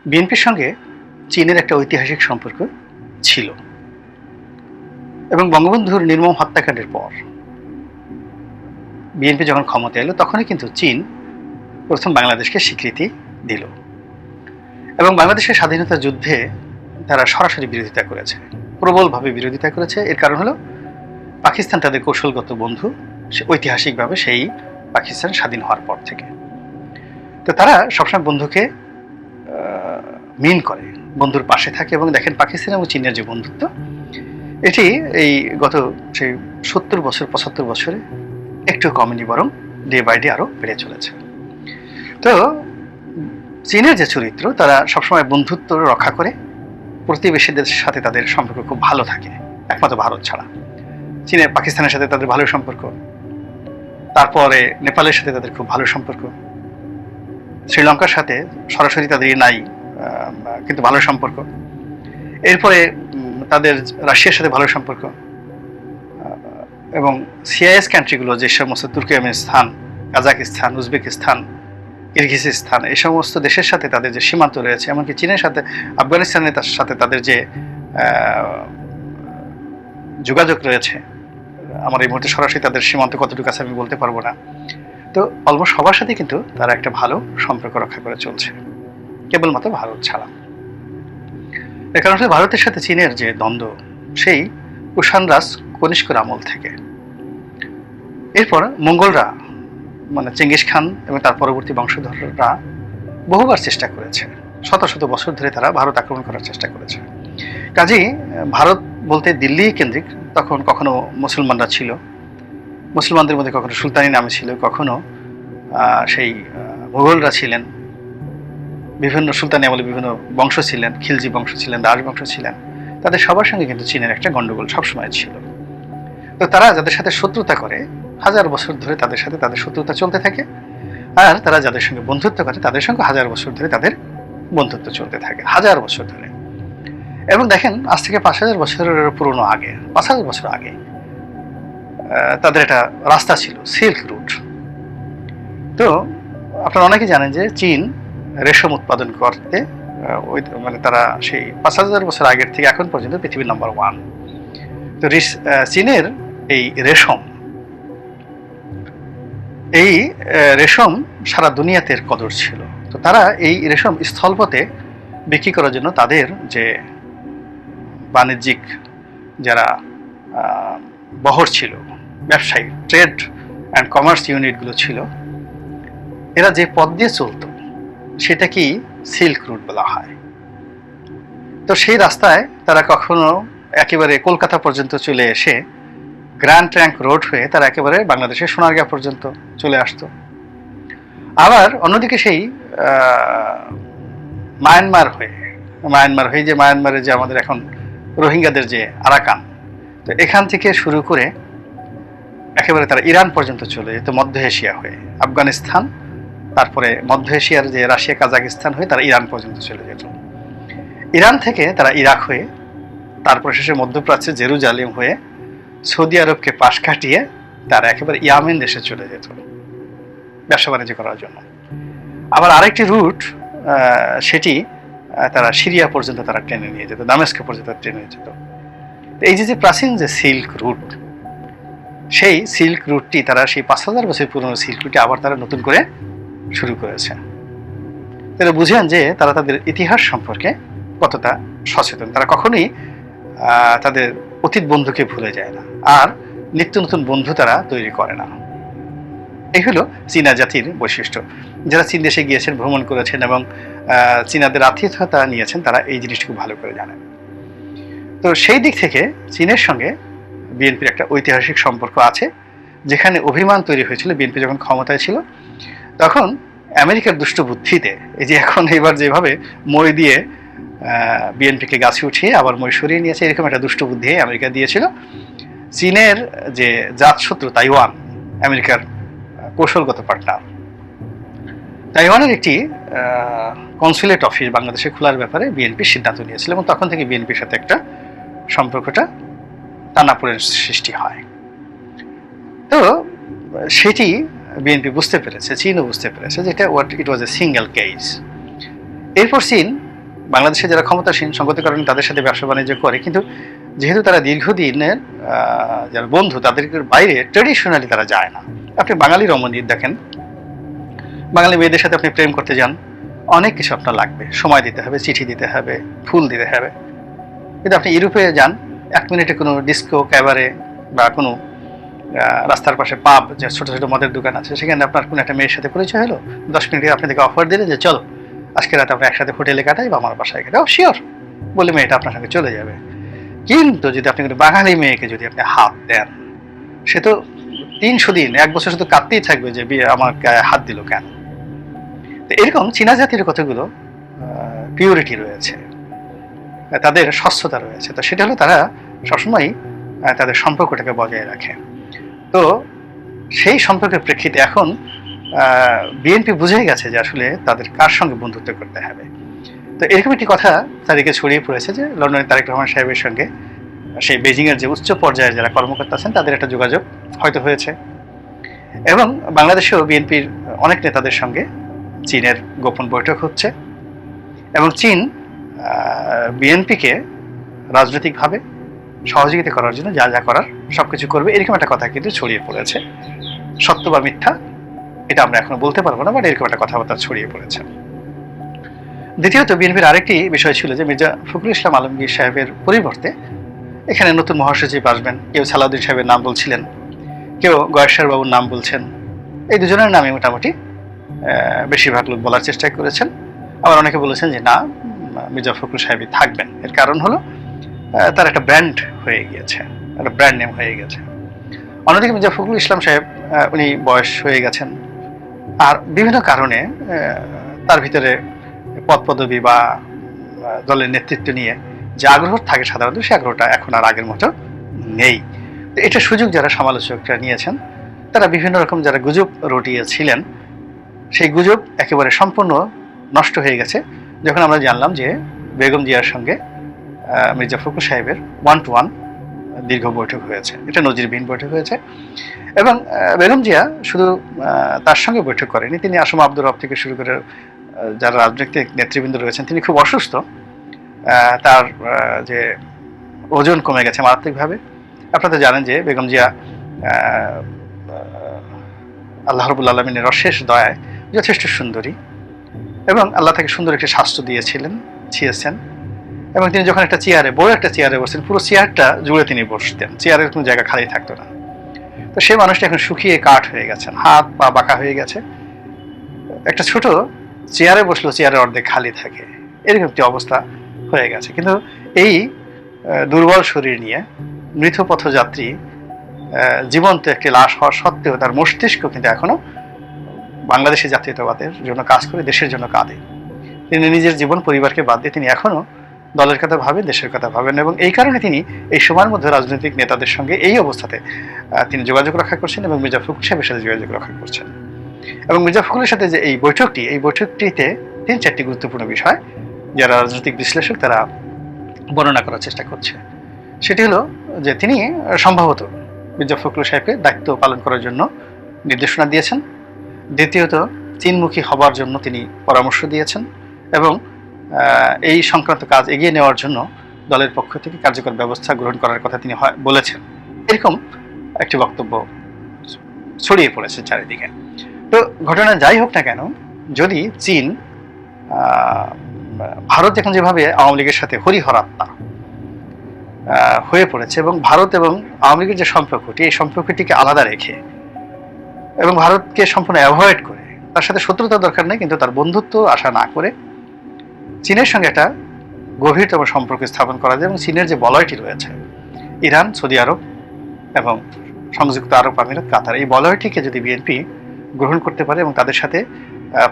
বিএনপির সঙ্গে চীনের একটা ঐতিহাসিক সম্পর্ক ছিল এবং বঙ্গবন্ধুর নির্মম হত্যাকাণ্ডের পর বিএনপি যখন ক্ষমতা এলো তখনই কিন্তু চীন প্রথম বাংলাদেশকে স্বীকৃতি দিল এবং বাংলাদেশের স্বাধীনতা যুদ্ধে তারা সরাসরি বিরোধিতা করেছে, প্রবলভাবে বিরোধিতা করেছে। এর কারণ হলো পাকিস্তান তাদের কৌশলগত বন্ধু, ঐতিহাসিকভাবে সেই পাকিস্তান স্বাধীন হওয়ার পর থেকে। তো তারা সবসময় বন্ধুকে মিন করে, বন্ধুর পাশে থাকে এবং দেখেন পাকিস্তান এবং চীনের যে বন্ধুত্ব, এটি এই গত সেই 70 বছর 75 বছরে একটু কমেনি, বরং ডে বাই ডে আরো বেড়ে চলেছে। তো চীনের যে চরিত্র, তারা সবসময় বন্ধুত্ব রক্ষা করে, প্রতিবেশীদের সাথে তাদের সম্পর্ক খুব ভালো থাকে, একমাত্র ভারত ছাড়া। চীনের পাকিস্তানের সাথে তাদের ভালো সম্পর্ক, তারপরে নেপালের সাথে তাদের খুব ভালো সম্পর্ক, শ্রীলঙ্কার সাথে সরাসরি তাদের নাই কিন্তু ভালো সম্পর্ক, এরপরে তাদের রাশিয়ার সাথে ভালো সম্পর্ক, এবং সিআইএস কান্ট্রিগুলো যে সমস্ত তুর্কমেনিস্তান, কাজাকিস্তান, উজবেকিস্তান, কিরগিজস্তান, এই সমস্ত দেশের সাথে তাদের যে সীমান্ত রয়েছে, এমনকি চীনের সাথে আফগানিস্তানের সাথে তাদের যে যোগাযোগ রয়েছে, আমার এই মুহূর্তে সরাসরি তাদের সীমান্ত কতটুকু আছে আমি বলতে পারবো না। তো অলমোস্ট সবার সাথে কিন্তু তারা একটা ভালো সম্পর্ক রক্ষা করে চলছে, কেবলমাত্র ভারত ছাড়া। এর কারণ হচ্ছে ভারতের সাথে চীনের যে দ্বন্দ্ব, সেই কুষাণ রাজ কনিষ্কর আমল থেকে। এরপর মঙ্গলরা, মানে চেঙ্গিস খান এবং তার পরবর্তী বংশধররা বহুবার চেষ্টা করেছে, শত শত বছর ধরে তারা ভারত আক্রমণ করার চেষ্টা করেছে। কাজেই ভারত বলতে দিল্লি কেন্দ্রিক তখন কখনো মুসলমানরা ছিল, মুসলমানদের মধ্যে কখনো সুলতানি নামে ছিল, কখনো সেই মুঘলরা ছিলেন, বিভিন্ন সুলতানি আমলে বিভিন্ন বংশ ছিলেন, খিলজি বংশ ছিলেন, দাস বংশ ছিলেন। তাদের সবার সঙ্গে কিন্তু চীনের একটা গন্ডগোল সবসময় ছিল। তো তারা যাদের সাথে শত্রুতা করে, হাজার বছর ধরে তাদের সাথে তাদের শত্রুতা চলতে থাকে, আর তারা যাদের সঙ্গে বন্ধুত্ব করে তাদের সঙ্গে হাজার বছর ধরে তাদের বন্ধুত্ব চলতে থাকে, হাজার বছর ধরে। এবং দেখেন, আজ থেকে 5000 বছরের পুরনো আগে, 5000 বছর আগে তাদের একটা রাস্তা ছিল, সিল্ক রুট। তো আপনারা অনেকে জানেন যে চীন রেশম উৎপাদন করতে মানে তারা সেই 5000 বছর আগের থেকে এখন পর্যন্ত পৃথিবীর নাম্বার 1। তো চীনের এই রেশম সারা দুনিয়াতে কদর ছিল। তো তারা এই রেশম স্থলপথে বিক্রি করার জন্য তাদের যে বাণিজ্যিক যারা বহর ছিল, ব্যবসায়ী, ট্রেড অ্যান্ড কমার্স ইউনিটগুলো ছিল, এরা যে পথ দিয়ে চলতো সেটাকেই সিল্ক রুট বলা হয়। তো সেই রাস্তায় তারা কখনো একেবারে কলকাতা পর্যন্ত চলে এসে গ্র্যান্ড ট্রাঙ্ক রোড হয়ে তারা একেবারে বাংলাদেশের সোনারগাঁ পর্যন্ত চলে আসতো। আবার অন্যদিকে সেই মায়ানমার হয়ে যে মায়ানমারের যে আমাদের এখন রোহিঙ্গাদের যে আরাকান, তো এখান থেকে শুরু করে একেবারে তারা ইরান পর্যন্ত চলে যেত, মধ্য এশিয়া হয়ে আফগানিস্তান, তারপরে মধ্য এশিয়ার যে রাশিয়া, কাজাকিস্তান হয়ে তারা ইরান পর্যন্ত চলে যেত। ইরান থেকে তারা ইরাক হয়ে, তারপর শেষে মধ্যপ্রাচ্যের জেরুজালেম হয়ে সৌদি আরবকে পাশ কাটিয়ে তারা একেবারে ইয়ামেন দেশে চলে যেত ব্যবসা বাণিজ্য করার জন্য। আবার আরেকটি রুট, সেটি তারা সিরিয়া পর্যন্ত তারা টেনে নিয়ে যেত, দামেস্ক পর্যন্ত টেনে নিয়ে যেত। এই যে প্রাচীন যে সিল্ক রুট, সেই সিল্ক রুটটি তারা সেই 5000 বছর পুরনো সিল্ক রুটটি আবার তারা নতুন করে শুরু করেছে। তারা বুঝেন যে তারা তাদের ইতিহাস সম্পর্কে কতটা সচেতন। তারা কখনোই তাদের অতীত বন্ধুকে ভুলে যায় না, আর নিত্য নতুন বন্ধু তারা তৈরি করে না। এই হলো চীনা জাতির বৈশিষ্ট্য। যারা চীন দেশে গিয়েছেন, ভ্রমণ করেছেন এবং চীনাদের আতিথ্যতা নিয়েছেন, তারা এই জিনিসটুকু ভালো করে জানেন। তো সেই দিক থেকে চীনের সঙ্গে বিএনপির একটা ঐতিহাসিক সম্পর্ক আছে, যেখানে অভিমান তৈরি হয়েছিল বিএনপি যখন ক্ষমতায় ছিল। তখন আমেরিকার দুষ্ট বুদ্ধিতে, এই যে এখন এবার যেভাবে মই দিয়ে বিএনপিকে গাছে উঠিয়ে আবার মই সরিয়ে নিয়েছে, এরকম একটা দুষ্ট বুদ্ধি আমেরিকা দিয়েছিল। চীনের যে জাতশত্রু তাইওয়ান, আমেরিকার কৌশলগত পার্টনার, তাইওয়ানের একটি কনসুলেট অফিস বাংলাদেশে খোলার ব্যাপারে বিএনপি সিদ্ধান্ত নিয়েছিল এবং তখন থেকে বিএনপির সাথে একটা সম্পর্কটা টানাপোড়েন সৃষ্টি হয়। তো সেটি বিএনপি বুঝতে পেরেছে, চীনও বুঝতে পেরেছে, যেটা ইট ওয়াজ এ সিঙ্গেল কেস। এরপর চীন বাংলাদেশে যারা ক্ষমতাসীন সংগত কারণে তাদের সাথে ব্যবসা বাণিজ্য করে, কিন্তু যেহেতু তারা দীর্ঘদিনের যারা বন্ধু তাদের বাইরে ট্রেডিশনালি তারা যায় না। আপনি বাঙালি রমণী দেখেন, বাঙালি মেয়েদের সাথে আপনি প্রেম করতে যান, অনেক কিছু আপনার লাগবে, সময় দিতে হবে, চিঠি দিতে হবে, ফুল দিতে হবে। কিন্তু আপনি ইউরোপে যান, 1 মিনিটে কোনো ডিস্কো ক্যাবারে বা কোনো রাস্তার পাশে পাব, যে ছোটো ছোটো মদের দোকান আছে, সেখানে আপনার কোনো একটা মেয়ের সাথে পরিচয় হলো, 10 মিনিটে আপনি তাকে অফার দিলেন যে চলো আজকে রাতে আমরা একসাথে হোটেলে কাটাই বা আমার বাসায় কাটাই, ও শিওর বলে মেয়েটা আপনার সঙ্গে চলে যাবে। কিন্তু যদি আপনি কোনো বাঙালি মেয়েকে যদি আপনি হাত দেন, সে তো 300 দিন 1 বছর শুধু কাঁদতেই থাকবে যে বিয়ে আমার গায়ে হাত দিল কেন। তো এরকম চীনা জাতির কতগুলো পিউরিটি রয়েছে, তাদের স্বচ্ছতা রয়েছে। তো সেটা হলো তারা সবসময় তাদের সম্পর্কটাকে বজায় রাখে। তো সেই সম্পর্কের প্রেক্ষিতে এখন বিএনপি বুঝে গেছে যে আসলে তাদের কার সঙ্গে বন্ধুত্ব করতে হবে। তো এরকম একটি কথা তাদেরকে ছড়িয়ে পড়েছে যে লন্ডনের তারেক রহমান সাহেবের সঙ্গে সেই বেজিংয়ের যে উচ্চ পর্যায়ের যারা কর্মকর্তা আছেন তাদের একটা যোগাযোগ হয়তো হয়েছে, এবং বাংলাদেশেও বিএনপির অনেক নেতাদের সঙ্গে চীনের গোপন বৈঠক হচ্ছে, এবং চীন বিএনপিকে রাজনৈতিকভাবে সহযোগিতা করার জন্য যা যা করার সবকিছু করবে, এরকম একটা কথা কিন্তু ছড়িয়ে পড়েছে। সত্য বা মিথ্যা এটা আমরা এখনো বলতে পারবো না, বাট এরকম একটা কথাবার্তা ছড়িয়ে পড়েছে। দ্বিতীয়ত বিএনপির আরেকটি বিষয় ছিল যে মির্জা ফখরুল ইসলাম আলমগীর সাহেবের পরিবর্তে এখানে নতুন মহাসচিব আসবেন। কেউ সালাউদ্দিন সাহেবের নাম বলছিলেন, কেউ গয়েশ্বর বাবুর নাম বলছেন। এই দুজনের নামে মোটামুটি বেশিরভাগ লোক বলার চেষ্টা করেছেন। আবার অনেকে বলেছেন যে না, মির্জা ফখরুল সাহেবই থাকবেন। এর কারণ হলো তার একটা ব্র্যান্ড হয়ে গিয়েছে, একটা ব্র্যান্ড নেম হয়ে গেছে। অন্যদিকে মির্জা ফখরুল ইসলাম সাহেব উনি বয়স হয়ে গেছেন, আর বিভিন্ন কারণে তার ভিতরে পদ পদবি বা দলের নেতৃত্ব নিয়ে যে আগ্রহ থাকে সাধারণত, সে আগ্রহটা এখন আর আগের মতো নেই। এটা সুযোগ যারা সমালোচকরা নিয়েছেন, তারা বিভিন্ন রকম যারা গুজব রটিয়েছিলেন, সেই গুজব একেবারে সম্পূর্ণ নষ্ট হয়ে গেছে যখন আমরা জানলাম যে বেগম জিয়ার সঙ্গে মির্জা ফখরুল সাহেবের 1-to-1 দীর্ঘ বৈঠক হয়েছে। এটা নজিরবিহীন বৈঠক হয়েছে, এবং বেগম জিয়া শুধু তার সঙ্গে বৈঠক করেনি, তিনি আসম আব্দুর রব থেকে শুরু করে যারা রাজনৈতিক নেতৃবৃন্দ রয়েছেন, তিনি খুব অসুস্থ, তার যে ওজন কমে গেছে মারাত্মকভাবে। আপনারা তো জানেন যে বেগম জিয়া আল্লাহ রাব্বুল আলামিনের অশেষ দয়ায় যথেষ্ট সুন্দরী, এবং আল্লাহ তাকে সুন্দর একটি স্বাস্থ্য দিয়েছেন, এবং তিনি যখন একটা চেয়ারে, বড় একটা চেয়ারে বসতেন, পুরো চেয়ারটা জুড়ে তিনি বসতেন, চেয়ারের কোনো জায়গা খালি থাকতো না। তো সেই মানুষটা এখন শুকিয়ে কাঠ হয়ে গেছেন, হাত পা বাঁকা হয়ে গেছে। একটা ছোট চেয়ারে বসলেও চেয়ারের অর্ধেক খালি থাকে, এরকম একটি অবস্থা হয়ে গেছে। কিন্তু এই দুর্বল শরীর নিয়ে মৃত পথযাত্রী জীবন্ত একটি লাশ হওয়া সত্ত্বেও তার মস্তিষ্ক কিন্তু এখনো বাংলাদেশের জাতীয়তাবাদের জন্য কাজ করে, দেশের জন্য কাঁদে। তিনি নিজের জীবন পরিবারকে বাদ দিয়ে তিনি এখনো দলের কথা ভাবেন, দেশের কথা ভাবেন, এবং এই কারণে তিনি এই সময়ের মধ্যে রাজনৈতিক নেতাদের সঙ্গে এই অবস্থাতে তিনি যোগাযোগ রক্ষা করছেন এবং মির্জা ফখরুল সাহেবের সাথে যোগাযোগ রক্ষা করছেন। এবং মির্জা ফখরুলের সাথে যে এই বৈঠকটিতে 3-4টি গুরুত্বপূর্ণ বিষয় যারা রাজনৈতিক বিশ্লেষক তারা বর্ণনা করার চেষ্টা করছে। সেটি হলো যে তিনি সম্ভবত মির্জা ফখরুল সাহেবকে দায়িত্ব পালন করার জন্য নির্দেশনা দিয়েছেন। দ্বিতীয়ত, চীনমুখী হবার জন্য তিনি পরামর্শ দিয়েছেন, এবং এই সংক্রান্ত কাজ এগিয়ে নেওয়ার জন্য দলের পক্ষ থেকে কার্যকর ব্যবস্থা গ্রহণ করার কথা তিনি বলেছেন। এরকম একটি বক্তব্য ছড়িয়ে পড়েছে চারিদিকে। তো ঘটনা যাই হোক না কেন, যদি চীন ভারত এখন যেভাবে আওয়ামী লীগের সাথে হরিহরাত্মা হয়ে পড়েছে, এবং ভারত এবং আওয়ামী লীগের যে সম্পর্কটি, এই সম্পর্কটিকে আলাদা রেখে এবং ভারতকে সম্পূর্ণ অ্যাভয়েড করে, তার সাথে শত্রুতা দরকার নেই কিন্তু তার বন্ধুত্ব আশা না করে চীনের সঙ্গে একটা গভীরতম সম্পর্ক স্থাপন করা যায়, এবং চীনের যে বলয়টি রয়েছে ইরান, সৌদি আরব এবং সংযুক্ত আরব আমিরাত, কাতার, এই বলয়টিকে যদি বিএনপি গ্রহণ করতে পারে এবং তাদের সাথে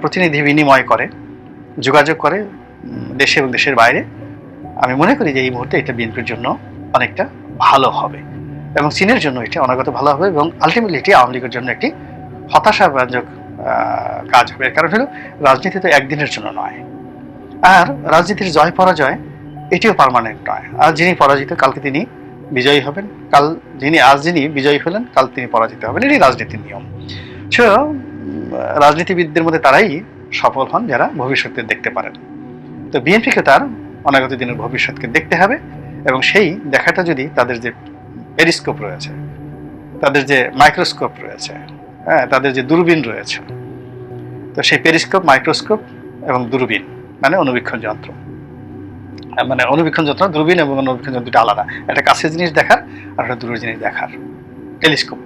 প্রতিনিধি বিনিময় করে, যোগাযোগ করে দেশে এবং দেশের বাইরে, আমি মনে করি যে এই মুহূর্তে এটা বিএনপির জন্য অনেকটা ভালো হবে, এবং চীনের জন্য এটা অনাগত ভালো হবে, এবং আলটিমেটলি এটি আওয়ামী লীগের জন্য একটি হতাশাব্যঞ্জক কাজ হবে। কারণ হলো রাজনীতি তো একদিনের জন্য নয়, আর রাজনীতির জয় পরাজয় এটিও পার্মানেন্ট নয়। আজ যিনি পরাজিত কালকে তিনি বিজয়ী হবেন, আজ যিনি বিজয়ী হলেন কাল তিনি পরাজিত হবেন, এটি রাজনীতির নিয়ম। সো রাজনীতিবিদদের মধ্যে তারাই সফল হন যারা ভবিষ্যতে দেখতে পারেন। তো বিএনপিকে তার অনাগত দিনের ভবিষ্যৎকে দেখতে হবে, এবং সেই দেখাটা যদি তাদের যে পেরিস্কোপ রয়েছে, তাদের যে মাইক্রোস্কোপ রয়েছে, হ্যাঁ, তাদের যে দূরবীন রয়েছে, তো সেই পেরিস্কোপ, মাইক্রোস্কোপ এবং দূরবীন মানে অনুবীক্ষণ যন্ত্র, মানে অনুবীক্ষণ যন্ত্র, দূরবীন এবং অনুবীক্ষণ যন্ত্র দুটো আলাদা, একটা কাছের জিনিস দেখার আর একটা দূরের জিনিস দেখার, টেলিস্কোপ।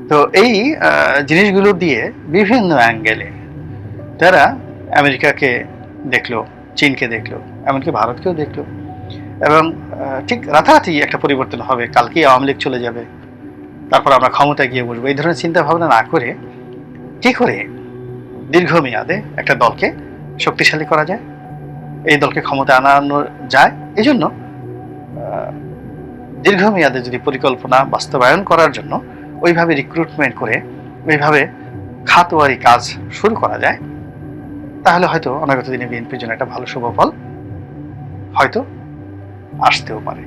তো এই জিনিসগুলো দিয়ে বিভিন্ন অ্যাঙ্গেলে তারা আমেরিকাকে দেখলো, চীনকে দেখলো, এমনকি ভারতকেও দেখলো, এবং ঠিক রাতারাতি একটা পরিবর্তন হবে, কালকেই আওয়ামী লীগ চলে যাবে, তারপর আমরা ক্ষমতায় গিয়ে বসবো, এই ধরনের চিন্তা ভাবনা না করে কি করে দীর্ঘমেয়াদে একটা দলকে শক্তিশালী করা যায়, এই দলকে ক্ষমতা আনানো যায়, এই জন্য দীর্ঘমেয়াদে যদি পরিকল্পনা বাস্তবায়ন করার জন্য ওইভাবে রিক্রুটমেন্ট করে ওইভাবে খাতওয়ারি কাজ শুরু করা যায়, তাহলে হয়তো অনাগত দিনে বিএনপির জন্য একটা ভালো শুভ ফল হয়তো আসতেও পারে।